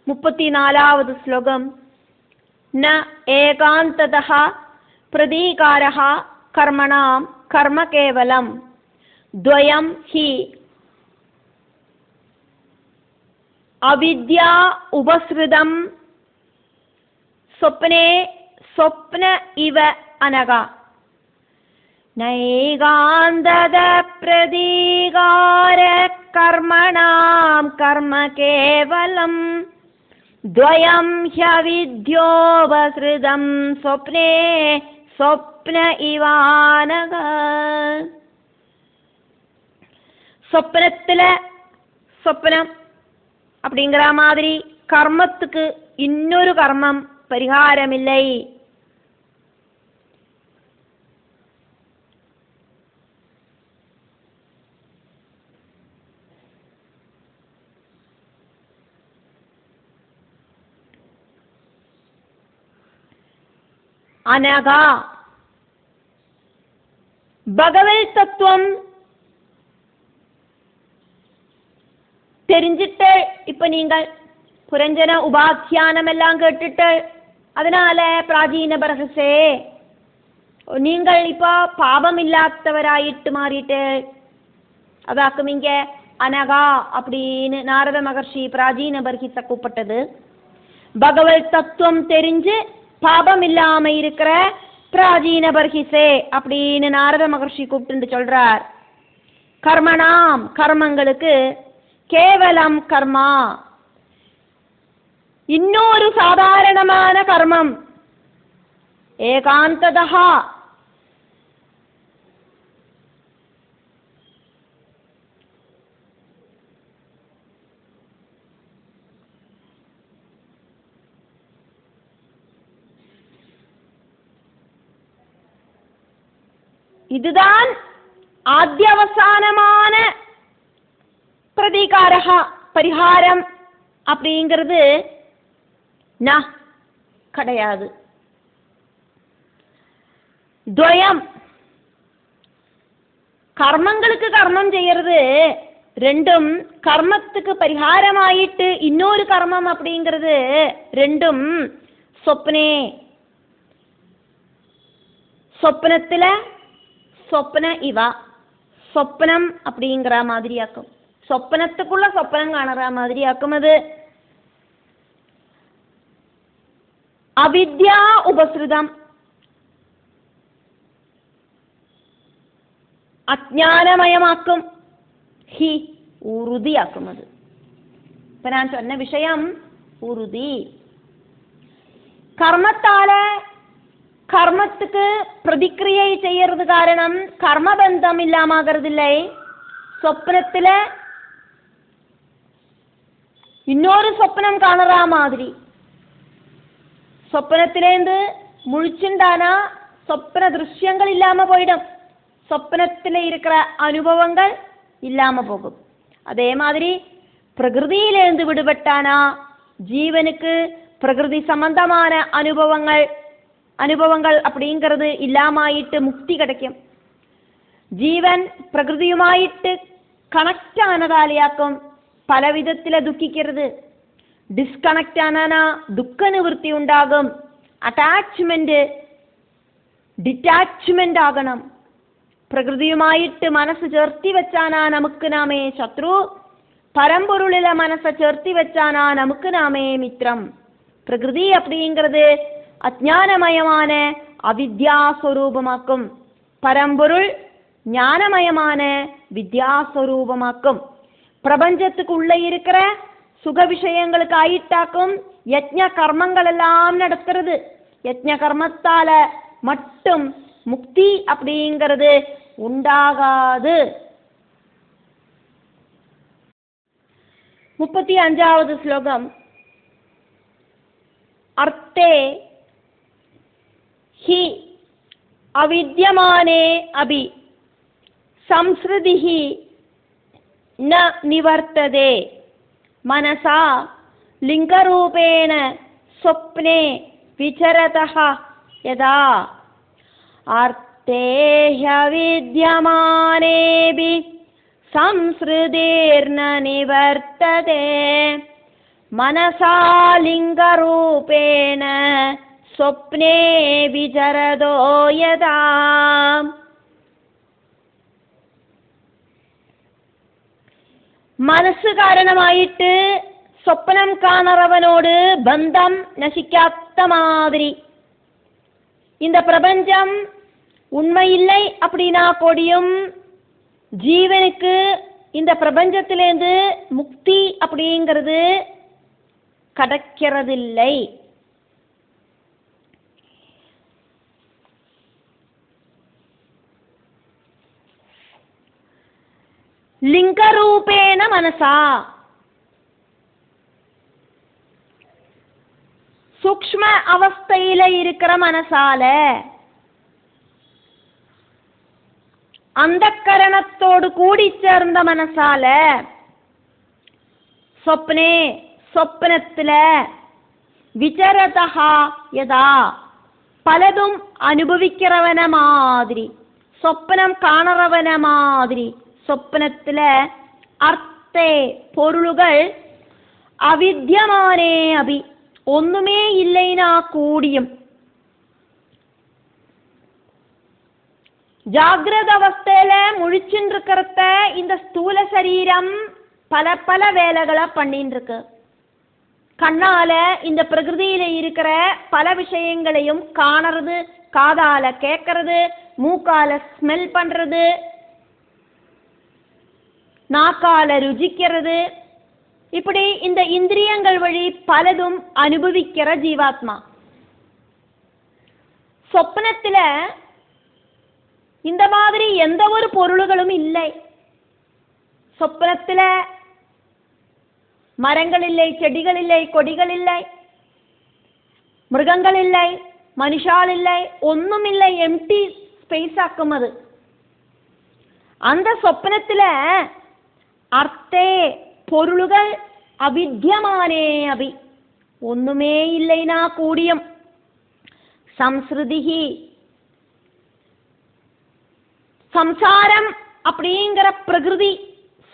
34வது ശ്ലോകം. ന ഏകാന്തതഃ പ്രതീകാരഃ കർമ്മണാം കർമ്മ കേവലം ദ്വയം ഹി അവിദ്യാ ഉപസൃതം സ്വപ്നേ സ്വപ്ന ഇവ അനഘ. നൈകാന്തത പ്രതീകാര കർമ്മണാം കർമ്മ കേവലം ദ്വയം ഹ്യവിദ്യോപസൃതം സ്വപ്നേ സ്വപ്ന ഇവാനഘ. சொப்பனத்துல சொப்பனம் அப்படிங்கிற மாதிரி கர்மத்துக்கு இன்னொரு கர்மம் பரிகாரமில்லை. அனக பகவத் தத்துவம் தெரிஞ்சிட்டு இப்ப நீங்கள் புரஞ்சன உபாத்தியானம் எல்லாம் கேட்டுட்டு அதனால பிராச்சீன பரகசே நீங்கள் இப்ப பாபம் இல்லாதவராயிட்டு மாறிட்டு அதாக்கும் இங்க அனகா அப்படின்னு நாரத மகர்ஷி பிராச்சீன பர்ஹிஸ கூப்பிட்டது. பகவத் தத்துவம் தெரிஞ்சு பாபம் இல்லாம இருக்கிற பிராச்சீன பர்ஹிஸே அப்படின்னு நாரத மகர்ஷி கூப்பிட்டு சொல்றார். கர்மணாம் கர்மங்களுக்கு கேவலம் கர்மா இன்னொரு சாதாரணமான கர்மம் ஏகாந்ததः இதுதான் ஆத்யவசானமான பிரதீகாரஹ பரிகாரம் அப்படிங்கிறது கிடையாது. துவயம் கர்மங்களுக்கு கர்மம் செய்யறது ரெண்டும் கர்மத்துக்கு பரிகாரமாயிட்டு இன்னொரு கர்மம் அப்படிங்கிறது ரெண்டும் சொப்னே சொப்னத்துல சொப்ன இவா சொப்னம் அப்படிங்கிற மாதிரியாக்கும் சொப்பனத்துக்குள்ள சொப்பனம் காணற மாதிரியாக்கும். அது அவித்யா உபஸ்ருதம் அஜ்ஞானமயமாக்கும் ஹி உறுதியாக்கும். அது இப்ப நான் சொன்ன விஷயம் உறுதி. கர்மத்தால கர்மத்துக்கு பிரதிக்கிரியை செய்யறது காரணம் கர்மபந்தம் இல்லாமகிறது இல்லை. சொப்னத்துல இன்னொரு சொப்பனம் காணற மாதிரி சொப்பனத்திலேருந்து முழிச்சுண்டானா சொப்பன திருஷ்யங்கள் இல்லாம போயிடும். சொப்பனத்தில் இருக்கிற அனுபவங்கள் இல்லாம போகும். அதே மாதிரி பிரகிருதியிலிருந்து விடுபட்டானா ஜீவனுக்கு பிரகிருதி சம்பந்தமான அனுபவங்கள் அப்படிங்கிறது இல்லாமாயிட்டு முக்தி கிடைக்கும். ജീവൻ പ്രകൃതിയുമായിട്ട് കണക്റ്റ് ആനതാലിയാക്കും പല വിധത്തിലെ ദുഃഖിക്കരുത്. ഡിസ്കണക്റ്റ് ആനാ ദുഃഖനിവൃത്തി ഉണ്ടാകും. അറ്റാച്ച്മെന്റ് ഡിറ്റാച്ച്മെന്റ് ആകണം. പ്രകൃതിയുമായിട്ട് മനസ്സ് ചേർത്തി വെച്ചാനാ നമുക്ക് നാമേ ശത്രു. പരമ്പൊരുളിലെ മനസ്സ ചേർത്തി വെച്ചാനാ നമുക്ക് നാമേ മിത്രം. പ്രകൃതി அப்படிங்கிறது அஜ்ஞானமயமான அவித்யாஸ்வரூபமாக்கும். பரம்பொருள் ஞானமயமான வித்யாஸ்வரூபமாக்கும். பிரபஞ்சத்துக்குள்ள இருக்கிற சுக விஷயங்களுக்கு ஆயிட்டாக்கும் யஜ்ஞ கர்மங்கள் எல்லாம் நடத்துறது. யஜ்ஞ கர்மத்தால மட்டும் முக்தி அப்படிங்கிறது உண்டாகாது. 35வது ஸ்லோகம். அர்த்தே ஹி அவித்யமானே அபி சம்ஸ்ருதிஹி ந நிவர்த்ததே மனசா லிங்கரூபேண ஸ்வப்னே விசரதஹ யதா அர்த்தே ஹ்யவித்யமானேபி சம்ஸ்ருதிர்ன நிவர்த்ததே മനസാ ലിംഗരൂപേണ സ്വപ്നേ വിചരതോ യഥാ. മനസ്സ് കാരണമായിട്ട് സ്വപ്നം കാണറവനോട് ബന്ധം നശിക്കാത്ത மாதிரி இந்த பிரபஞ்சம் உண்மையில்லை அப்படின்னா கூடியும் ஜீவனுக்கு இந்த பிரபஞ்சத்திலேருந்து முக்தி அப்படிங்கிறது கிடைக்கிறதில்லை. லிங்கரூபேண மனசா சூக்ஷ்ம அவஸ்தையில இருக்கிற மனசால அந்தக்கரணத்தோடு கூடி சேர்ந்த மனசால சொப்னே சொப்னத்துல விசரதா யதா பலதும் அனுபவிக்கிறவன மாதிரி சொப்னம் காணறவன மாதிரி சொப்னத்துல அர்த்தே பொருளுகள் அவித்யமானே அபி ஒண்ணுமே இல்லைனா கூடியும் ஜாகிரத அவஸ்தையில முழிச்சுட்டு இருக்கிறத இந்த ஸ்தூல சரீரம் பல பல வேலைகளை பண்ணிட்டு இருக்கு. கண்ணால இந்த பிரகிருதியில இருக்கிற பல விஷயங்களையும் காணறது, காதால கேட்கறது, மூக்கால ஸ்மெல் பண்றது, நாக்கால ருசிக்கிறது, இப்படி இந்த இந்திரியங்கள் வழி பலதும் அனுபவிக்கிற ஜீவாத்மா. சொப்னத்துல இந்த மாதிரி எந்த ஒரு பொருள்களும் இல்லை. சொப்னத்துல மரங்கள் இல்லை, செடிகள் இல்லை, கொடிகள் இல்லை, மிருகங்கள் இல்லை, மனுஷால் இல்லை, ஒன்றும் இல்லை, எம்டி ஸ்பேஸ் ஆக்கும் அது. அந்த சொப்னத்துல அர்த்தே பொருளுகள் அவித்யமானே அபி ஒண்ணுமே இல்லைனா கூடியும் சம்ஸ்ருதிஹி சம்சாரம் அப்படிங்கிற பிரகிருதி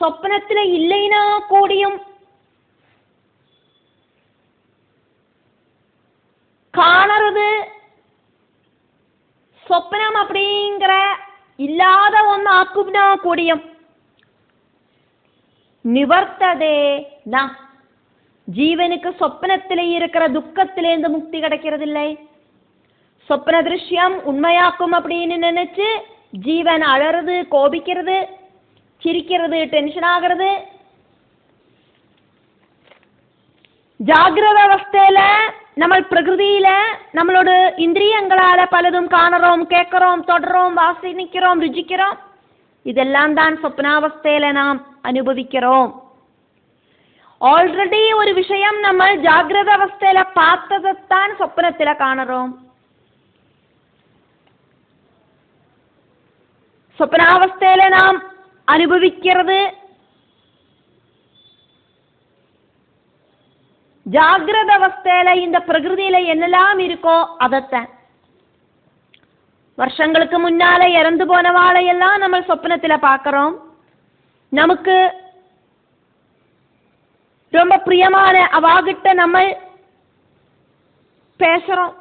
சொப்னத்துல இல்லைனா கூடியும் காணறது சொப்னம் அப்படிங்கிற இல்லாத ஒன்று ஆக்கும்னா கூடியும் நிவர்த்ததே ந ஜீவனுக்கு சொப்னத்திலே இருக்கிற துக்கத்திலேருந்து முக்தி கிடைக்கிறதில்லை. சொப்ன திருஷ்யம் உண்மையாக்கும் அப்படின்னு நினைச்சு ஜீவன் அழறது, கோபிக்கிறது, சிரிக்கிறது, டென்ஷன் ஆகிறது. ஜாகிரத அவஸ்தையில நம்ம பிரகிருதியில நம்மளோட இந்திரியங்களால பலதும் காணறோம், கேட்கிறோம், தொடரோம், வாசனிக்கிறோம், ருச்சிக்கிறோம். இதெல்லாம் தான் சொப்னாவஸ்தையில நாம் அனுபவிக்கிறோம். ஆல்ரெடி ஒரு விஷயம் நம்ம ஜாகிரத அவஸ்தையில பார்த்ததைத்தான் சொப்னத்தில காணறோம். சொப்னாவஸ்தையில நாம் அனுபவிக்கிறது ஜாகிரத அவஸ்தையில இந்த பிரகிருதியில என்னெல்லாம் இருக்கோ அதைத்தான். வருஷங்களுக்கு முன்னால இறந்து போனவாளையெல்லாம் நம்ம சொப்னத்துல பார்க்கிறோம். நமக்கு ரொம்ப பிரியமான அவாகிட்ட நம்ம பேசுறோம்.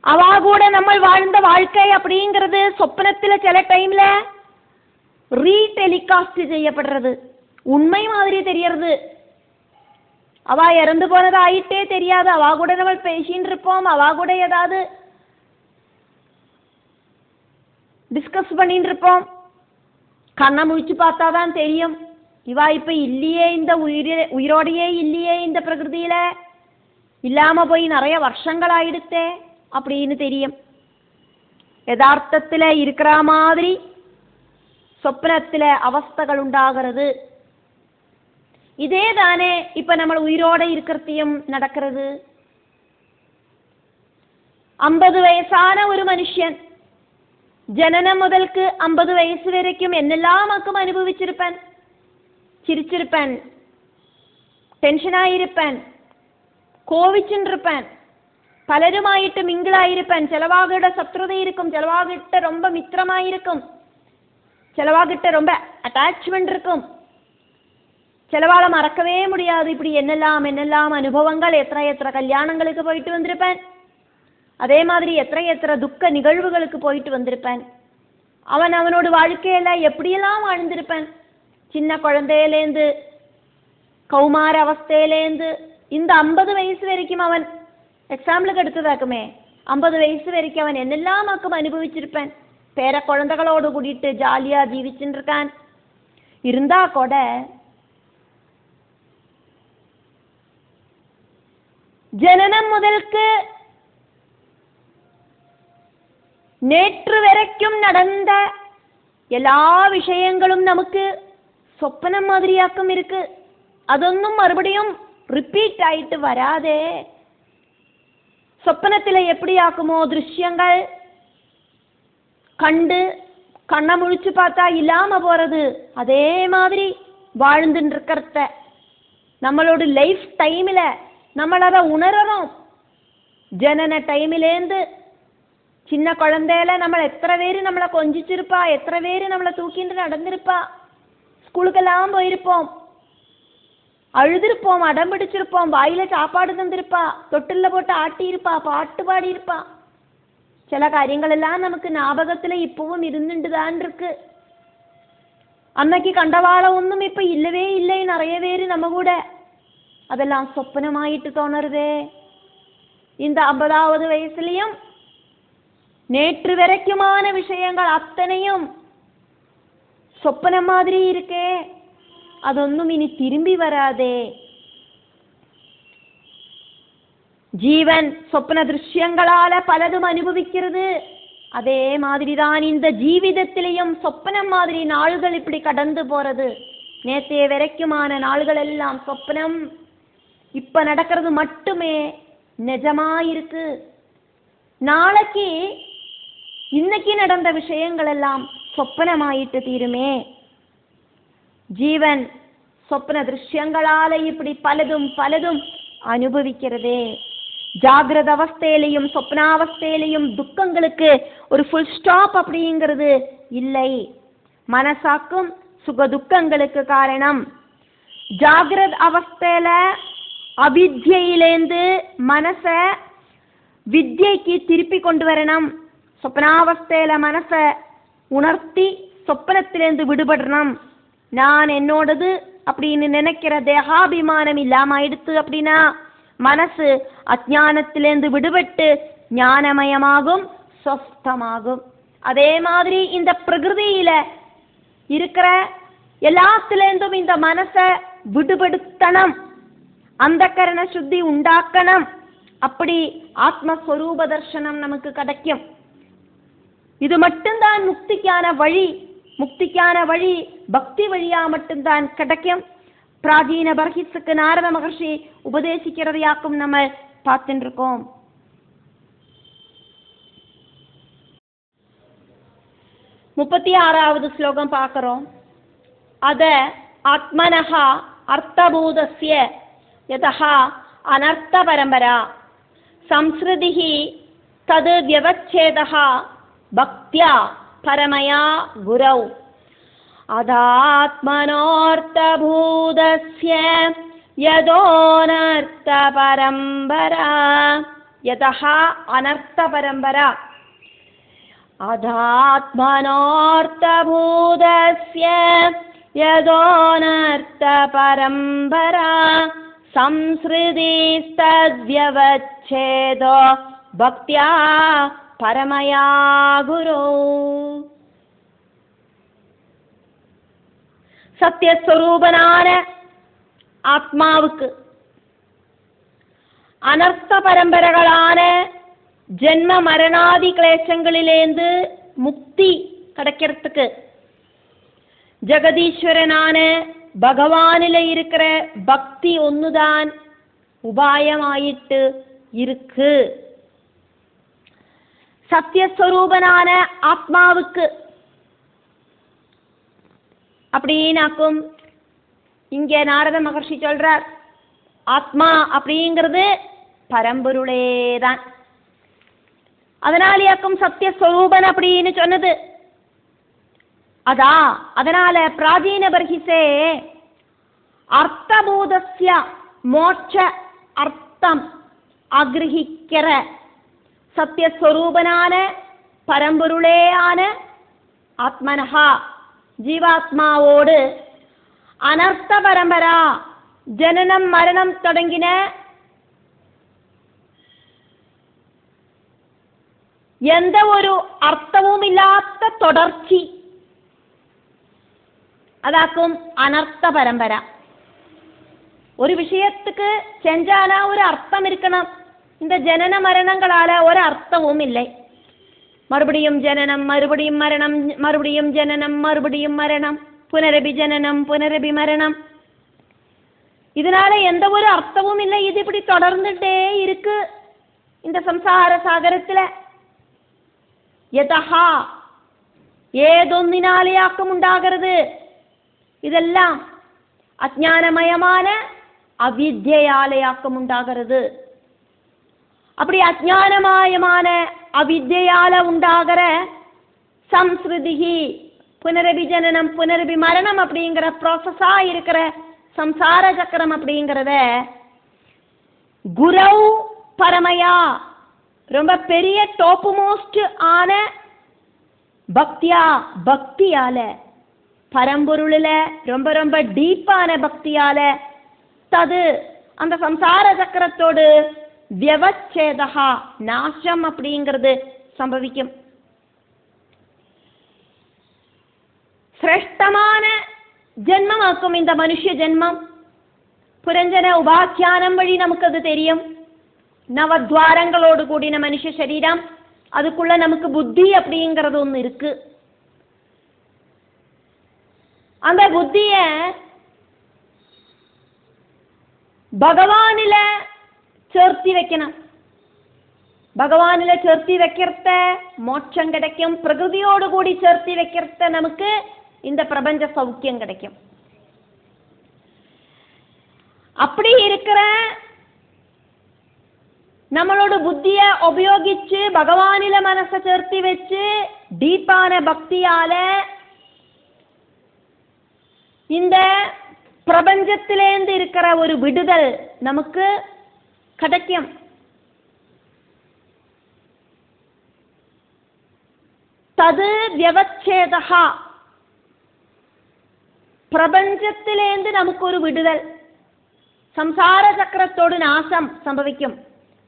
அவா கூட நம்ம வாழ்ந்த வாழ்க்கை அப்படிங்கிறது சொப்னத்துல சில டைம்ல ரீடெலிகாஸ்ட் செய்யப்படுறது, உண்மை மாதிரி தெரியறது. அவா இறந்து போனது ஆயிட்டே தெரியாது. அவா கூட நம்ம பேசின்னு இருப்போம், அவா கூட ஏதாவது டிஸ்கஸ் பண்ணிட்டு இருப்போம். கண்ணை முழிச்சு பார்த்தாதான் தெரியும் இவா இப்ப இல்லையே, இந்த உயிரோடையே இல்லையே, இந்த பிரகிருதியில இல்லாம போய் நிறைய வருஷங்கள் ஆயிடுத்தே அப்படின்னு தெரியும். யதார்த்தத்துல இருக்கிற மாதிரி சொப்னத்துல அவஸ்தைகள் உண்டாகிறது. இதே தானே இப்ப நம்ம உயிரோட இருக்கிறதையும் நடக்கிறது. 50 வயசான ஒரு மனுஷன் ஜனனம் முதலுக்கு 50 வயசு வரைக்கும் என்னெல்லாமாக்கும் அனுபவிச்சிருப்பேன். சிரிச்சிருப்பேன், ടെൻഷനായിരിப்பேன், கோவிச்சுருப்பேன், பலருமாயிட்டு மிங்கிளாயிருப்பேன். ചിലവാകയുടെ ശത്രുത இருக்கும், ചിലവാകിട്ട് ரொம்ப மித்திரமாயிருக்கும். சிலவாகிட்ட ரொம்ப அட்டாச்மெண்ட் இருக்கும், சிலவால மறக்கவே முடியாது. இப்படி என்னெல்லாம் அனுபவங்கள், எத்தனை கல்யாணங்களுக்கு போயிட்டு வந்திருப்பேன், அதே மாதிரி எத்தனை துக்க நிகழ்வுகளுக்கு போயிட்டு வந்திருப்பேன். அவனோட வாழ்க்கையில எப்படியெல்லாம் வாழ்ந்திருப்பேன். சின்ன குழந்தையிலேருந்து கௌமார அவஸ்தையிலேருந்து இந்த 50 வயசு வரைக்கும் அவன் எக்ஸாம்பிளுக்கு எடுத்ததாக்குமே, 50 வயசு வரைக்கும் அவன் என்னெல்லாமாக்கும் அனுபவிச்சிருப்பேன். பேர குழந்தைகளோடு கூட்டிட்டு ஜாலியா ஜீவிச்சுட்டு இருக்கான். இருந்தா கூட ஜனனம் முதலுக்கு நேற்று வரைக்கும் நடந்த எல்லா விஷயங்களும் நமக்கு சொப்பனம் மாதிரியாக்கும் இருக்கு. அതൊന്നും மறுபடியும் ரிப்பீட் ஆயிட்டு வராதே. சொப்பனத்தில் எப்படி ஆக்குமோ திருஷ்யங்கள் கண்டு கண்ணை முழிச்சு பார்த்தா இல்லாம போறது, அதே மாதிரி வாழ்ந்துட்டு இருக்கிறத நம்மளோட லைஃப் டைமில் നമ്മൾ அதை உணர்றோம். ஜனன டைமிலேருந்து சின்ன குழந்தையில നമ്മൾ എത്ര പേര് നമ്മളെ കൊഞ്ചിച്ചിருப்பா, എത്ര പേര് നമ്മളെ தூக்கிட்டு நடந்திருப்பா, ஸ்கூலுக்கெல்லாம் போயிருப்போம், அழுதிருப்போம், அடம் பிடிச்சிருப்போம், வாயில சாப்பாடு தந்திருப்பா, தொட்டில்ல போட்டு ஆட்டியிருப்பா, பாட்டு பாடியிருப்பா. சில കാര്യങ്ങളെല്ലാം നമുക്ക് ஞாபகத்துல இப்பவும் இருந்துட்டுதான் இருக்கு. அன்னைக்கு கண்டவாள ஒன்றும் இப்ப இல்லவே இல்லை. நிறைய பேர் நம்ம கூட அதெல்லாம் சொப்பனமாயிட்டு தோணுறதே. இந்த 50வது வயசுலயும் நேற்று வரைக்குமான விஷயங்கள் அத்தனையும் சொப்பனம் மாதிரி இருக்கே, അതൊന്നും ഇനി തിരുമ്പി വരാതെ. ജീവൻ സ്വപ്ന ദൃശ്യങ്ങളാല പലതും അനുഭവിക്കുന്നത്. അതേ മാതിരി தான் இந்த ஜீவிதத்திலையும் சொப்பனம் மாதிரி நாள்கள் இப்படி கடந்து போறது. நேத்தே வரைக்குமான நாள்கள் எல்லாம் சொப்பனம், இப்ப நடக்கிறது மட்டுமே நிஜமாயிருக்கு. நாளைக்கு இன்னைக்கு நடந்த விஷயங்கள் எல்லாம் சொப்பனமாயிட்டு தீருமே. ജീവൻ സ്വപ്ന ദൃശ്യങ്ങളാലെ இப்படி പലതും അനുഭവിக்கிறதே. ஜாகிரத அவஸ்தையிலையும் சொப்னாவஸ்தையிலையும் துக்கங்களுக்கு ஒரு ஃபுல் ஸ்டாப் அப்படிங்கிறது இல்லை. மனசாக்கும் சுக துக்கங்களுக்கு காரணம். ஜாகிரத அவஸ்தையில அவித்யிலேந்து மனச வித்யைக்கு திருப்பி கொண்டு வரணும். சொப்னாவஸ்தையில மனச உணர்த்தி சொப்பனத்திலேருந்து விடுபடணும். நான் என்னோடது அப்படின்னு நினைக்கிற தேகாபிமானம் இல்லாம ஆயிடுத்து அப்படின்னா மனசு அஜ்ஞானத்திலேருந்து விடுபட்டு ஞானமயமாகும், சொஸ்தமாகும். அதே மாதிரி இந்த பிரகிருதியில இருக்கிற எல்லாத்திலேருந்தும் இந்த மனசை விடுபடுத்தணும், அந்த கரண சுத்தி உண்டாக்கணும். அப்படி ஆத்மஸ்வரூப தர்சனம் நமக்கு கிடைக்கும். இது மட்டும்தான் முக்திக்கான வழி. முக்திக்கான வழி பக்தி வழியா மட்டும்தான் கிடைக்கும். பிராச்சீன பர்ஹிஸுக்கு நாரத மகர்ஷி உபதேசிக்கிறதையாக்கும் நம்ம பார்த்துட்டு இருக்கோம். 36வது ஸ்லோகம் பார்க்கிறோம். அத ஆத்மனஹ அர்த்தபூதஸ்ய யதஹ அனர்த்த பரம்பரா சம்ஸ்ருதிஹி தது வியவச்சேதஹ பக்த்யா பரமயா குரௌ அதாத்மனோர்த்தபூதஸ்ய யதோனர்த்த பரம்பரா யதஹ அனர்த்த பரம்பரா அதாத்மனோர்த்தபூதஸ்ய யதோனர்த்த பரம்பரா சம்ஸ்ருதிஸ்தத்வ்யவச்சேதோ பக்த்யா பரமயா குரோ. சத்தியஸ்வரூபனான ஆத்மாவுக்கு அனர்த்த பரம்பரைகளான ஜென்ம மரணாதி கிளேசங்களிலேந்து முக்தி கிடைக்கிறதுக்கு ஜெகதீஸ்வரனான பகவானில இருக்கிற பக்தி ஒன்னுதான் உபாயமாயிட்டு இருக்கு. சத்தியஸ்வரூபனான ஆத்மாவுக்கு அப்படின்னாக்கும் இங்க நாரத மகர்ஷி சொல்றார், ஆத்மா அப்படிங்கிறது பரம்பொருளேதான். அதனாலேயாக்கும் சத்தியஸ்வரூபன் அப்படின்னு சொன்னது. அதனால பிராச்சீன பர்ஹிசே அர்த்தபூதஸ்ய மோட்ச அர்த்தம் ஆகிரகிக்கிற சத்தியஸ்வரூபனான பரம்பொருளேயான ஆத்மனஹா ஜீவாத்மாவோடு அனர்த்த பரம்பரா ஜனனம் மரணம் தொடங்கின எந்த ஒரு அர்த்தமும் இல்லாத தொடர்ச்சி அதாக்கும் அனர்த்த பரம்பரா. ஒரு விஷயத்துக்கு செஞ்சானா ஒரு அர்த்தம் இருக்கணும். இந்த ஜனன மரணங்களால ஒரு அர்த்தமும் இல்லை. மறுபடியும் ஜனனம், மறுபடியும் மரணம், மறுபடியும் ஜனனம், மறுபடியும் மரணம், புனரபி ஜனனம், புனரபி மரணம். இதனால எந்த ஒரு அர்த்தமும் இல்லை. இது இப்படி தொடர்ந்துட்டே இருக்கு இந்த சம்சார சாகரத்துல. யதஹா ஏதொன்னினாலேயாக்கம் உண்டாகிறது. இதெல்லாம் அஜ்ஞானமயமான அவித்யாலேயாக்கம் உண்டாகிறது. அப்படி அஜ்ஞானமயமான அவித்யால உண்டாகிற சம்ஸ்ருதிகி புனரபி ஜனனம் புனரபி மரணம் அப்படிங்கிற ப்ராசஸா இருக்கிற சம்சார சக்கரம் அப்படிங்கிறத குரவ் பரமயா ரொம்ப பெரிய டாப் மோஸ்ட் ஆன பக்தியால பரம்பொருளில ரொம்ப ரொம்ப டீப்பான பக்தியால தது அந்த சம்சார சக்கரத்தோடு வியவச்சேதா நாசம் அப்படிங்கிறது சம்பவிக்கும். சிரேஷ்டமான ஜென்மமாக்கும் இந்த மனுஷ ஜென்மம். புரஞ்சன உபாக்கியானம் வழி நமக்கு அது தெரியும். நவத்வாரங்களோடு கூடின மனுஷ சரீரம், அதுக்குள்ள நமக்கு புத்தி அப்படிங்கிறது ஒன்று இருக்கு. அந்த புத்திய பகவானில ചേർത്തി വെക്കണം. ഭഗവാനിലെ ചേർത്തി വെക്കർത്ത മോക്ഷം கிடைக்கும். പ്രകൃതിയോട് കൂടി ചേർത്തി വെക്കർത്ത നമുക്ക് இந்த பிரபஞ்ச சௌக்கியம் கிடைக்கும். அப்படி இருக்கிற நம்மளோட புத்தியை உபயோகிச்சு பகவானில மனசை சேர்த்தி வச்சு டீப்பான பக்தியால இந்த பிரபஞ்சத்திலேந்து இருக்கிற ஒரு விடுதல் நமக்கு கிடைக்கும். தது வியவச்சேதா பிரபஞ்சத்திலேந்து நமக்கு ஒரு விடுதல். സംസാര ചക്രത്തോട് നാശം സംഭവിക്കും.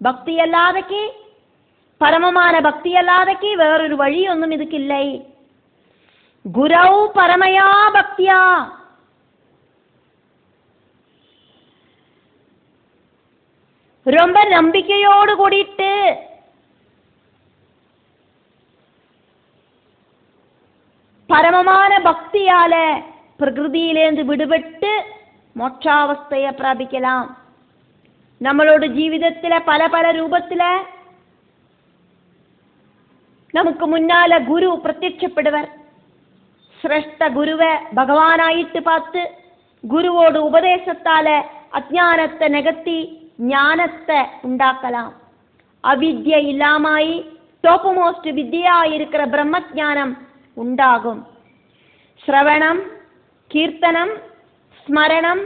ഭക്തിയല്ലാതെക്ക് പരമமான ഭക്തിയല്ലാതെക്ക് വേറൊരു വഴിയൊന്നും ഇതിക്കില്ല. ഗുരൗ പരമയാ ഭക്തിയാ ரொம்ப நம்பிக்கையோடு கூடிட்டு பரமமான பக்தியால பிரகிருதியிலேந்து விடுபட்டு மோட்சாவஸ்தையை பிராபிக்கலாம். நம்மளோட ஜீவிதத்தில் பல பல ரூபத்தில் நமக்கு முன்னால குரு பிரத்யட்சப்படுவர். சிரேஷ்ட குருவை பகவானாயிட்டு பார்த்து குருவோட உபதேசத்தால அஜ்ஞானத்தை நிகழ்த்தி ஞானத்தை உண்டாக்கலாம். அவித்யை இல்லாமாயி டாப் மோஸ்ட் வித்யா இருக்கிற பிரம்மஜானம் உண்டாகும். ஸ்ரவணம், கீர்த்தனம், ஸ்மரணம்,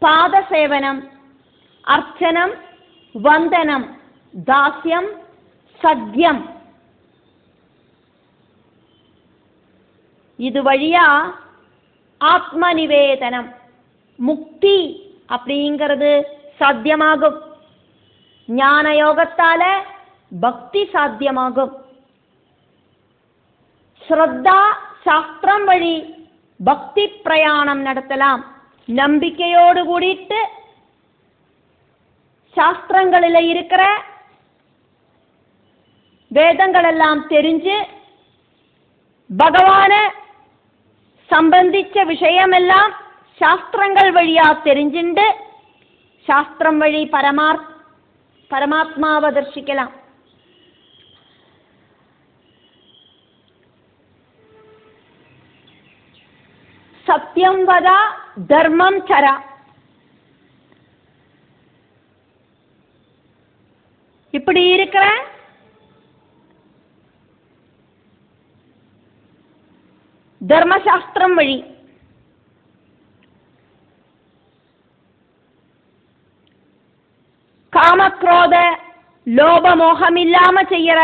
பாதசேவனம், அர்ச்சனம், வந்தனம், தாஸ்யம், சத்யம், இது வழியா ஆத்ம நிவேதனம் முக்தி அப்படிங்கிறது சாத்தியமாகும். ஞான யோகத்தால பக்தி சாத்தியமாகும். ஸ்ரத்தா சாஸ்திரம் வழி பக்தி பிரயாணம் நடத்தலாம். நம்பிக்கையோடு கூடிட்டு சாஸ்திரங்களில் இருக்கிற வேதங்கள் எல்லாம் தெரிஞ்சு பகவான சம்பந்திச்ச விஷயமெல்லாம் சாஸ்திரங்கள் வழியா தெரிஞ்சுண்டு சாஸ்திரம் வழி பரமாத்மாவை தரிசிக்கலாம். சத்தியம் வதா தர்மம் சரா. இப்படி இருக்கிற ധർമ്മശാസ്ത്രം വഴി കാമക്രോധ ലോഭമോഹമില്ലാമ ചെയ്യற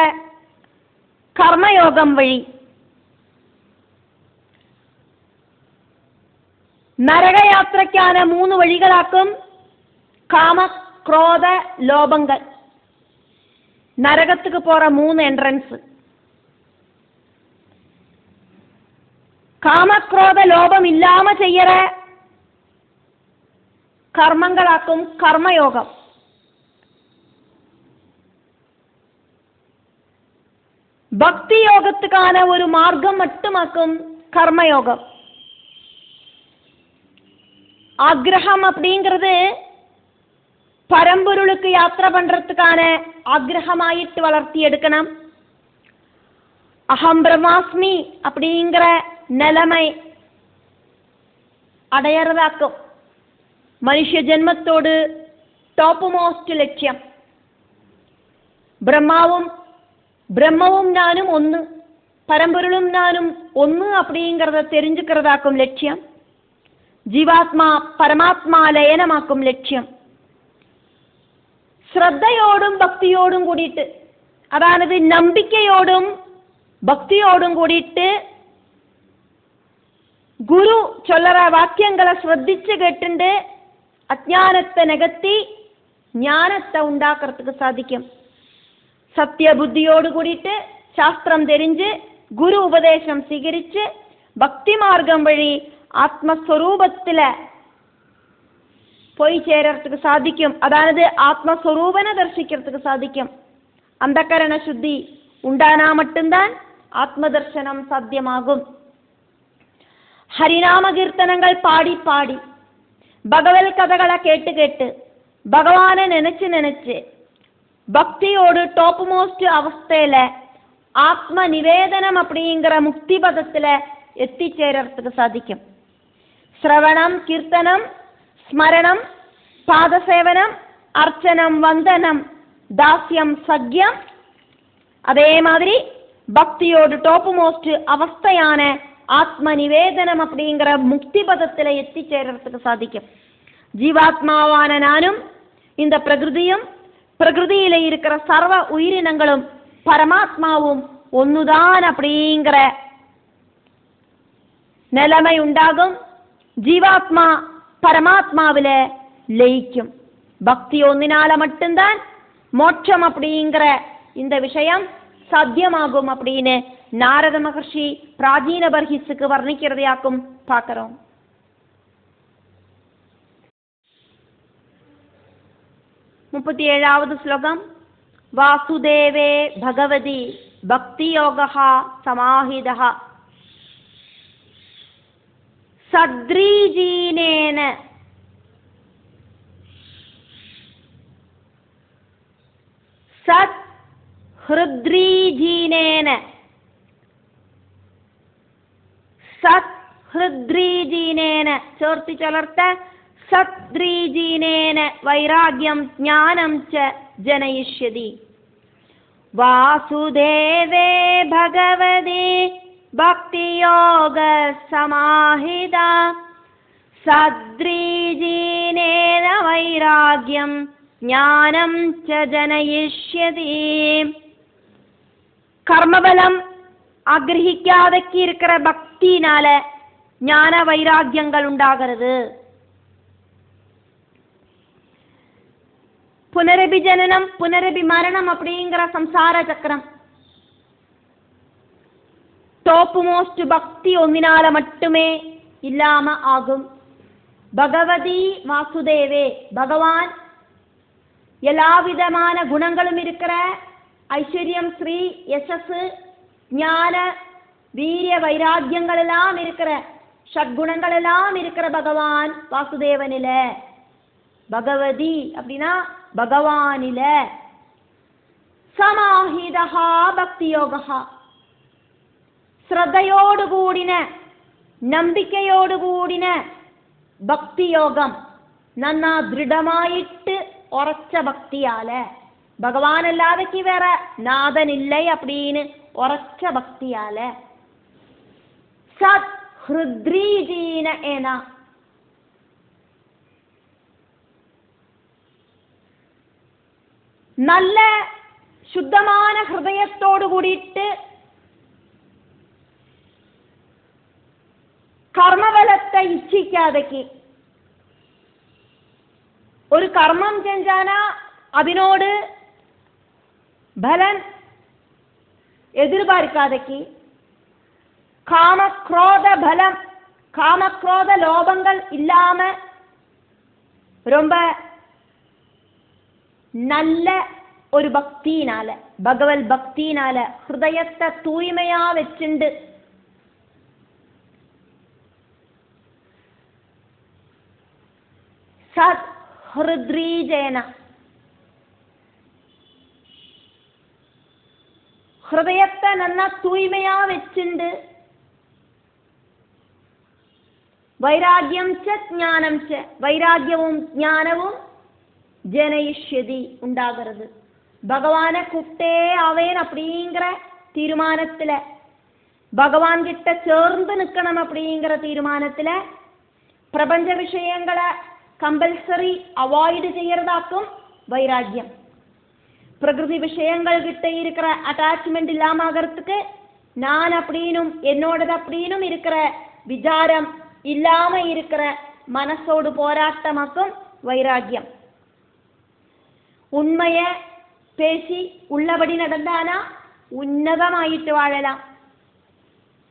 കർമ്മയോഗം വഴി നരകയാത്രയ്ക്കാണ് 3 വഴികളാക്കും കാമക്രോധ ലോഭങ്ങൾ. നരകத்துக்கு போற 3 என்ட்ரன்ஸ். காமக்ரோத லோபம் இல்லாம செய்யற கர்மங்களாக்கும் கர்மயோகம். பக்தி யோகத்துக்கான ஒரு மார்க்கம் மட்டுமாக்கும் கர்மயோகம். ஆக்ரஹம் அப்படிங்கிறது பரம்பொருளுக்கு யாத்திரை பண்றதுக்கான ஆக்ரஹமாயிட்டு வளர்த்தி எடுக்கணும். அகம் பிரம்மாஸ்மி அப்படிங்கிற நிலைமை அடையறதாக்கும் மனுஷ ஜென்மத்தோடு டாப் மோஸ்ட் லட்சியம். பிரம்மவும் நானும் ஒன்று, பரம்பொருளும் நானும் ஒன்று அப்படிங்கிறத தெரிஞ்சுக்கிறதாக்கும் லட்சியம். ஜீவாத்மா பரமாத்மா லயனமாக்கும் லட்சியம். ശ്രദ്ധയോടും ഭക്തിയോടും കൂടിയിട്ട്, അതായത് നമ്പിക്കയോടും ഭക്തിയോടും കൂടിയിട്ട് ഗുരു ചൊല്ലറ വാക്യങ്ങളെ ശ്രദ്ധിച്ച് കേട്ടിട്ട് അജ്ഞാനത്തെ നികത്തി ജ്ഞാനത്തെ ഉണ്ടാക്കறதுக்கு സാധിക്കും. സത്യബുദ്ധിയോട് കൂടിയിട്ട് ശാസ്ത്രം தெரிஞ்சு ഗുരു ഉപദേശം സ്വീകരിച്ച് ഭക്തിമാർഗം വഴി ആത്മസ്വരൂപത്തിലെ പോയി ചേരறதுக்கு സാധിക്കും. അതായത് ആത്മസ്വരൂപനെ ദർശിக்கிறதுக்கு സാധിക്കും. അന്ധകരണ ശുദ്ധി ഉണ്ടാനാ മട്ടുംதான் ആത്മദർശനം സാധ്യമാകും. ഹരിനാമ കീർത്തനങ്ങൾ പാടി പാടി ഭഗവത് കഥകളെ കേട്ട് കേട്ട് ഭഗവാനെ നനച്ച് பக்தியோடு டாப் மோஸ்ட் அவஸ்தையில ஆத்மநிவேதனம் அப்படிங்கிற முக்தி பதத்துல எத்திச்சேரறதுக்கு சாதிக்கும். சிரவணம், கீர்த்தனம், ஸ்மரணம், பாதசேவனம், அர்ச்சனம், வந்தனம், தாஸ்யம், சக்யம், அதே மாதிரி பக்தியோடு டாப் மோஸ்ட் அவஸ்தையான ஆத்மநிவேதனம் அப்படிங்கிற முக்தி பதத்துல எத்திச்சேரறதுக்கு சாதிக்கும். ஜீவாத்மாவான நானும் இந்த பிரகிருதியும் பிரகிருதியில இருக்கிற சர்வ உயிரினங்களும் பரமாத்மாவும் ஒன்னுதான் அப்படிங்கிற நிலைமை உண்டாகும். ஜீவாத்மா பரமாத்மாவில லயிக்கும். பக்தி ஒன்னினால மட்டும்தான் மோட்சம் அப்படிங்கிற இந்த விஷயம் சாத்தியமாகும் அப்படின்னு நாரத மகர்ஷி பிராச்சீன பர்ஹிஸுக்கு வர்ணிக்கிறதையாக்கும் பார்க்கிறோம். 37வது ஸ்லோகம். வாசுதேவே பகவதி பக்தியோகः சமாஹிதः சத்ரீஜீனேன சத் ஹ்ருத்ரீஜீனேன சத் ஹ்ருத்ரீஜீனேன சேர்த்து ചൊല്ലർത്ത സദ്രീജീനേന വൈരാഗ്യം ജ്ഞാനം ച ജനയിഷ്യതി. വാസുദേവേ ഭഗവതി ഭക്തിയോഗ സമാഹിത സദ്രീജീനേന വൈരാഗ്യം ജ്ഞാനം ച ജനയിഷ്യതി. கர்மபலம் ஆகிரகிக்காதக்கு இருக்கிற பக்தினால ஞான வைராக்கியங்கள் உண்டாகிறது. புனரபி ஜனனம் புனரபி மரணம் அப்படிங்கிற சம்சார சக்கரம் டாப் மோஸ்ட் பக்தி ஒன்னினால மட்டுமே இல்லாம ஆகும். பகவதி வாசுதேவே பகவான் எல்லா விதமான குணங்களும் இருக்கிற ஐஸ்வர்யம், ஸ்ரீ, யசஸ், ஞான, வீரிய, வைராக்கியங்கள் எல்லாம் இருக்கிற ஷட்குணங்கள் எல்லாம் இருக்கிற பகவான் வாசுதேவனில. பகவதி அப்படின்னா பகவானில. சமாஹிதஹா பக்தி யோகா ശ്രദ്ധയോട് കൂടിന നമ്പിക്കയോട് കൂടിന ഭക്തി യോഗം നന്നാ ദൃഢമായിട്ട് ഉറച്ച ഭക്തിയാല ഭഗവാനല്ലാതെക്ക് വേറെ നാഥനില്ലേ அப்படின்னு ഉറച്ച ഭക്തിയാല சத் ஹிருத்ரீஜீன ஏன. நல்ல ശുദ്ധமான ഹൃദയത്തോടു കൂടിയിട്ട് കർമ്മഫലത്തെ ഇച്ഛിക്കാതെക്ക് ഒരു കർമ്മം ചെഞ്ചാന അതിനോട് ഫലം എതിർபார்க்காதக்கு காமக்ரோத பலம் காமக்ரோத லோபங்கள் இல்லாம ரொம்ப நல்ல ஒரு பக்தியினால பகவத் பக்தியினால ஹிருதயத்தை தூய்மையா வச்சுண்டு சத் ஹிருத்ரீஜேன ഹൃദയത്തെ നന്ന തൂയ്മയാ വെച്ചുണ്ട് വൈരാഗ്യം ച ജ്ഞാനം ച വൈരാഗ്യവും ജ്ഞാനവും ജനയിഷ്യതി ഉണ്ടാകരുത്. ഭഗവാനെ കുട്ടേ അവൻ அப்படிங்கிற തീരുമാനത്തില് ഭഗവാൻ கிட்ட ചേർന്ന് നിൽക്കണം அப்படிங்கிற തീരുമാനത്തില് പ്രപഞ്ച വിഷയങ്ങളെ കമ്പൽസറി അവോയ്ഡ് ചെയ്യறதாக்கும் வைராகியம். பிரகிருதி விஷயங்கள் கிட்ட இருக்கிற அட்டாச்மெண்ட் இல்லாம ஆகிறதுக்கு நான் அப்படின்னும் என்னோடது அப்படின்னும் இருக்கிற விசாரம் இல்லாம இருக்கிற மனசோடு போராட்டமாக்கும் வைராகியம். உண்மைய பேசி உள்ளபடி நடந்தானா உன்னதமாயிட்டு வாழலாம்.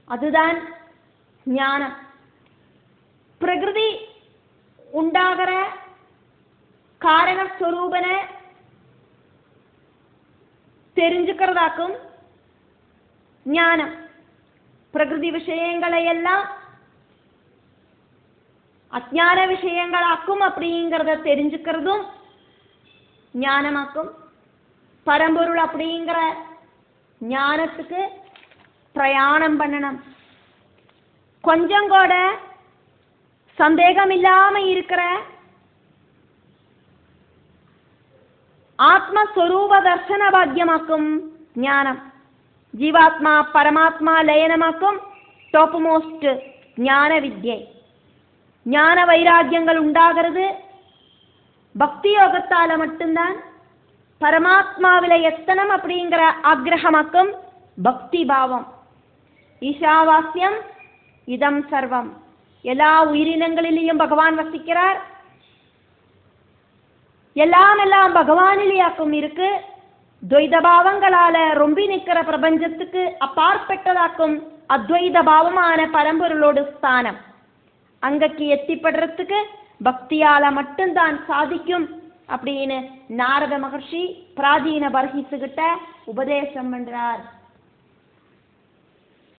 அதுதான் ஞானம். பிரகிருதி உண்டாகிற காரணஸ்வரூபனை தெரிஞ்சுக்கிறதாக்கும் ஞானம். பிரகிருதி விஷயங்களையெல்லாம் அஜ்ஞான விஷயங்களாக்கும் அப்படிங்கிறத தெரிஞ்சுக்கிறதும் ஞானமாக்கும். பரம்பொருள் அப்படிங்கிற ஞானத்துக்கு பிரயாணம் பண்ணணும். கொஞ்சம் கூட சந்தேகம் இல்லாம இருக்கிற ആത്മസ്വരൂപ ദർശന ഭാഗ്യമാക്കും ജ്ഞാനം. ജീവാത്മാ പരമാത്മാ ലയനമാക്കും ടോപ്പ് മോസ്റ്റ് ജ്ഞാനവിദ്യ. ஞான வைராகியங்கள் உண்டாகிறது பக்தி யோகத்தால மட்டும்தான். பரமாத்மாவில எத்தனம் அப்படிங்கிற ஆக்ரஹமாக்கும் பக்தி பாவம். ஈஷாவாஸ்யம் இதம் சர்வம். எல்லா உயிரினங்களிலேயும் பகவான் வசிக்கிறார். எல்லாம் பகவானிலேயாக்கும் இருக்கு. துவைத பாவங்களால ரொம்பி நிற்கிற பிரபஞ்சத்துக்கு அப்பாற்பட்டதாக்கும் அத்வைத பாவமான பரம்பொருளோடு ஸ்தானம். அங்கக்கு எத்திப்படுறதுக்கு பக்தியால மட்டும்தான் சாதிக்கும் அப்படின்னு நாரத மகர்ஷி பிராதீன பர்ஹிசுகிட்ட உபதேசம் பண்றார்.